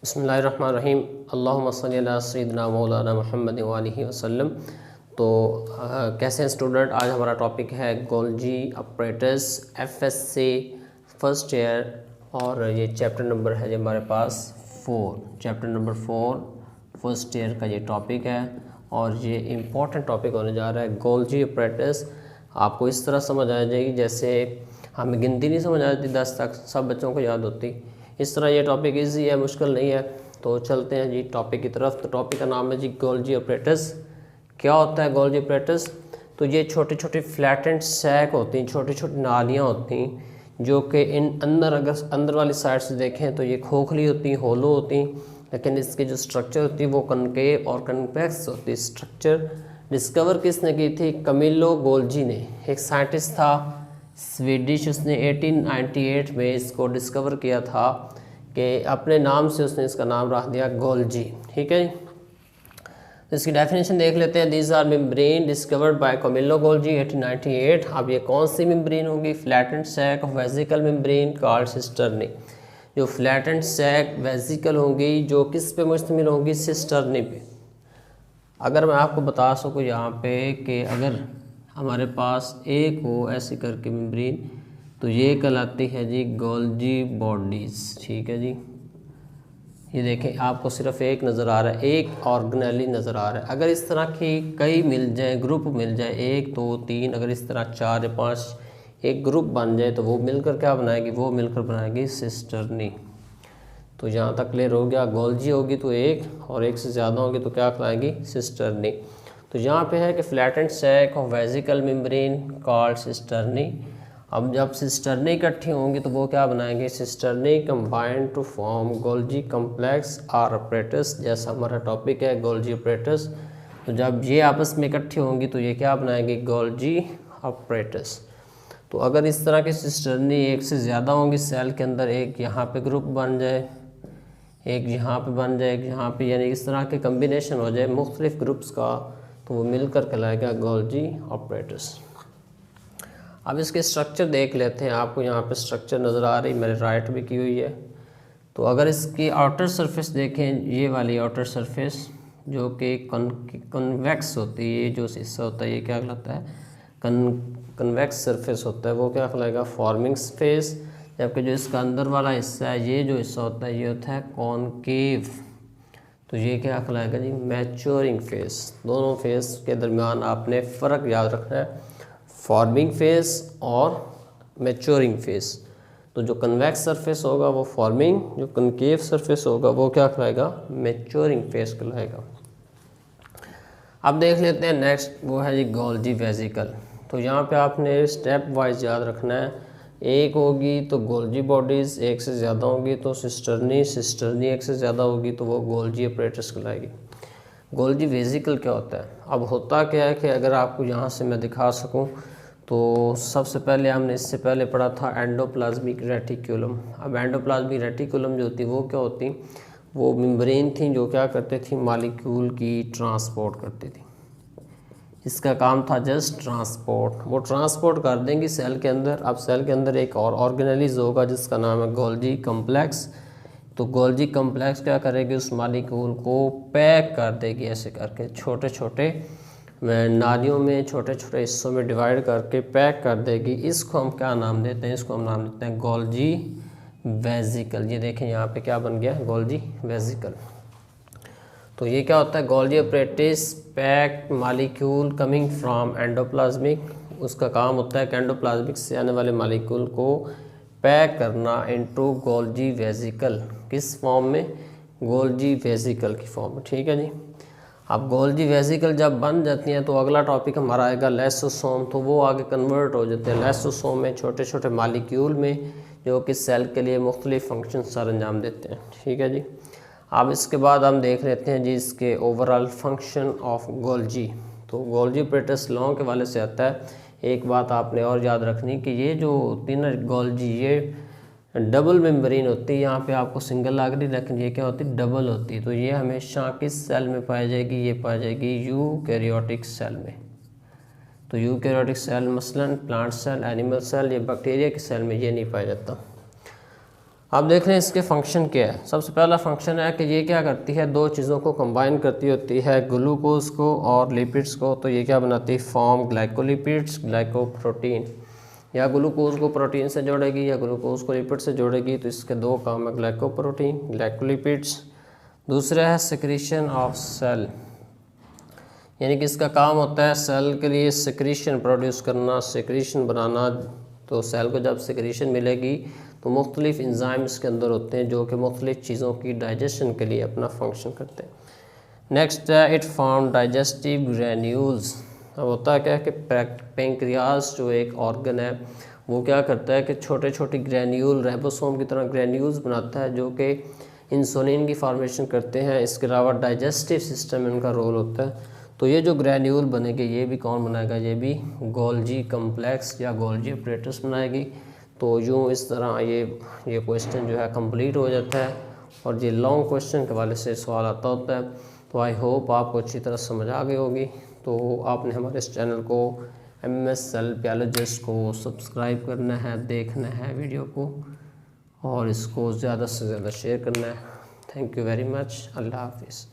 बिस्मिल्लाहिर्रहमानिर्रहीम। अल्लाहुम्मा सल्ली अला सय्यिदिना मौलाना मुहम्मद व आलिहि वसल्लम। तो कैसे हैं स्टूडेंट, आज हमारा टॉपिक है Golgi operators FSc first year और ये चैप्टर नंबर है जो हमारे पास 4, चैप्टर नंबर 4 फर्स्ट ईयर का ये टॉपिक है और ये इम्पोर्टेंट टॉपिक होने जा रहा है। गोल्जी ऑपरेटर्स आपको इस तरह समझ आ जाएगी जैसे हमें गिनती नहीं समझ आती 10 तक, सब बच्चों को याद होती। इस तरह ये टॉपिक इजी है, मुश्किल नहीं है। तो चलते हैं जी टॉपिक की तरफ। तो टॉपिक का नाम है जी गोल्जी ऑपरेटर्स। क्या होता है गोल्जी ऑपरेटर्स? तो ये छोटे छोटे फ्लैटेंड सैक होती हैं, छोटी छोटी नालियाँ होती हैं जो कि इन अंदर, अगर अंदर वाली साइड से देखें तो ये खोखली होती हैं, होलो होती हैं, लेकिन इसकी जो स्ट्रक्चर होती है वो कनकेव और कन्वेक्स होती है। स्ट्रक्चर डिस्कवर किसने की थी? कमिलो गोल्जी ने, एक साइंटिस्ट था स्वीडिश। उसने 1898 में इसको डिस्कवर किया था कि अपने नाम से उसने इसका नाम रख दिया गोल्जी। ठीक है, इसकी डेफिनेशन देख लेते हैं। These are membrane discovered by Camillo Golgi 1898। अब ये कौन सी मेम्ब्रेन होगी? Flattened sac of vesicle membrane called cisternae. जो फ्लैटेंड सैक वेजिकल होंगी जो किस पे मुश्तमिल होंगी? सिस्टर्नी पे। अगर मैं आपको बता सकूँ यहाँ पे कि अगर हमारे पास एक हो ऐसे करके मेम्ब्रेन तो ये कहलाती है जी गोल्जी बॉडीज़। ठीक है जी, ये देखें आपको सिर्फ एक नज़र आ रहा है, एक ऑर्गेनेली नज़र आ रहा है। अगर इस तरह की कई मिल जाए, ग्रुप मिल जाए 1 2 3, अगर इस तरह 4 या 5 एक ग्रुप बन जाए तो वो मिलकर क्या बनाएगी? वो मिलकर बनाएगी सिस्टर्नी। तो यहाँ तक क्लियर हो गया। गोल्जी होगी तो एक, और एक से ज़्यादा होगी तो क्या कहलाएगी? सिस्टर्नी। तो यहाँ पे है कि flattened sac of vesicle membrane called cisternae. अब जब सिस्टर्नी इकट्ठी होंगी तो वो क्या बनाएंगे? Cisternae combine to form Golgi complex or apparatus. जैसा हमारा टॉपिक है गोल्जी ऑपरेटर्स, तो जब ये आपस में इकट्ठी होंगी तो ये क्या बनाएंगे? Golgi operators. तो अगर इस तरह की सिस्टर्नी एक से ज़्यादा होंगी सेल के अंदर, एक यहाँ पे ग्रुप बन जाए, एक यहाँ पे बन जाए, एक यहाँ पे, यानी इस तरह के कम्बिनेशन हो जाए मुख्तलिफ ग्रुप्स का, तो वो मिलकर कहलाएगा गोल्जी ऑपरेटर्स। अब इसके स्ट्रक्चर देख लेते हैं। आपको यहाँ पे स्ट्रक्चर नज़र आ रही, मैंने राइट भी की हुई है। तो अगर इसकी आउटर सरफेस देखें, ये वाली आउटर सरफेस जो कि कन्वेक्स होती है, ये जो हिस्सा होता है ये क्या कहलाता है? कन्वेक्स सरफेस होता है, वो क्या कहलाएगा? Forming space. जबकि जो इसका अंदर वाला हिस्सा है, ये जो हिस्सा होता है ये होता है कॉनकेव, तो ये क्या कहलाएगा जी? Maturing phase. दोनों फेस के दरमियान आपने फ़र्क याद रखना है, फॉर्मिंग फेस और मैच्योरिंग फेस। तो जो कन्वेक्स सरफेस होगा वो फॉर्मिंग, जो कनकेव सरफेस होगा वो क्या कहलाएगा? मैच्योरिंग फेस कहलाएगा। अब देख लेते हैं नेक्स्ट, वो है जी गोल्जी वेजिकल। तो यहाँ पे आपने स्टेप वाइज याद रखना है। एक होगी तो गोल्जी बॉडीज़, एक से ज़्यादा होगी तो सिस्टर्नी, सिस्टर्नी एक से ज़्यादा होगी तो वो गोल्जी ऑपरेटर्स कहलाएगी। गोल्जी वेजिकल क्या होता है? अब होता क्या है कि अगर आपको यहाँ से मैं दिखा सकूँ तो सबसे पहले हमने इससे पहले पढ़ा था एंडोप्लाज्मिक रेटिकुलम। अब एंडोप्लाज्मिक रेटिकुलम जो होती वो क्या होती? वो मेम्ब्रेन थी जो क्या करते थी? मॉलिक्यूल की ट्रांसपोर्ट करती थी। इसका काम था जस्ट ट्रांसपोर्ट, वो ट्रांसपोर्ट कर देंगी सेल के अंदर। अब सेल के अंदर एक और ऑर्गेनेलिज होगा जिसका नाम है गोल्जी कॉम्प्लेक्स। तो गोल्जी कॉम्प्लेक्स क्या करेगी? उस मॉलिक्यूल को पैक कर देगी ऐसे करके, छोटे छोटे नालियों में, छोटे छोटे हिस्सों में डिवाइड करके पैक कर देगी। इसको हम क्या नाम देते हैं? इसको हम नाम देते हैं गोल्जी वेजिकल। ये देखें यहाँ पे क्या बन गया? Golgi vesicle. तो ये क्या होता है? Golgi operators pack molecule coming from endoplasmic. उसका काम होता है कि एंडोप्लाज्मिक से आने वाले मॉलिक्यूल को पैक करना इनटू गोल्जी वेजिकल। किस फॉर्म में? गोल्जी वेजिकल की फॉर्म में। ठीक है जी। अब गोल्जी वेजिकल जब बन जाती हैं तो अगला टॉपिक हमारा आएगा लाइसोसोम। तो वो आगे कन्वर्ट हो जाते हैं लाइसोसोम में, छोटे छोटे मॉलिक्यूल में, जो कि सेल के लिए मुख्तलिफ फंक्शन सर अंजाम देते हैं। ठीक है जी। अब इसके बाद हम देख लेते हैं जी इसके ओवरऑल फंक्शन ऑफ गोल्जी। तो गोल्जी ऑपरेटर्स लॉन्ग के वाले से आता है। एक बात आपने और याद रखनी कि ये जो होती है ना गोल्जी, ये डबल मेम्ब्रेन होती है। यहाँ पे आपको सिंगल लग रही, लेकिन ये क्या होती है? डबल होती है। तो ये हमेशा किस सेल में पाई जाएगी? ये पाई जाएगी यूकैरियोटिक सेल में। तो यूकैरियोटिक सेल मसलन प्लांट सेल, एनिमल सेल या बैक्टीरिया के सेल में ये नहीं पाया जाता। आप देख रहे हैं इसके फंक्शन क्या है। सबसे पहला फंक्शन है कि ये क्या करती है, दो चीज़ों को कंबाइन करती होती है, ग्लूकोज को और लिपिड्स को। तो ये क्या बनाती है, फॉर्म ग्लाइकोलिपिड्स, ग्लाइकोप्रोटीन। या ग्लूकोज को प्रोटीन से जोड़ेगी या ग्लूकोज को लिपिड से जोड़ेगी। तो इसके दो काम है, ग्लाइकोप्रोटीन, ग्लाइकोलिपिड्स। दूसरा है सिक्रीशन ऑफ सेल, यानी कि इसका काम होता है सेल के लिए सिक्रीशन प्रोड्यूस करना, सिक्रीशन बनाना। तो सेल को जब सिक्रीशन मिलेगी तो मुख्तलिफ इंजाइम इसके अंदर होते हैं जो कि मुख्तलिफ चीज़ों की डाइजेशन के लिए अपना फंक्शन करते हैं। नेक्स्ट है इट फॉर्म डाइजेस्टिव ग्रैन्यूल्स। अब होता है क्या कि पेंक्रियाज जो एक ऑर्गन है वो क्या करता है कि छोटे छोटे ग्रैन्यूल, रेबोसोम की तरह ग्रैन्यूल्स बनाता है जो कि इंसुलिन की फॉर्मेशन करते हैं। इसके अलावा डाइजेस्टिव सिस्टम में उनका रोल होता है। तो ये जो ग्रैन्यूल बनेंगे ये भी कौन बनाएगा, ये भी गोल्जी कम्प्लेक्स या गोल्जी अपरेटस बनाएगी। तो यूँ इस तरह ये क्वेश्चन जो है कंप्लीट हो जाता है और ये लॉन्ग क्वेश्चन के वाले से सवाल आता होता है। तो आई होप आपको अच्छी तरह समझ आ गई होगी। तो आपने हमारे इस चैनल को MS सेल बायोलॉजिस्ट को सब्सक्राइब करना है, देखना है वीडियो को और इसको ज़्यादा से ज़्यादा शेयर करना है। Thank you very much. अल्लाह हाफिज़।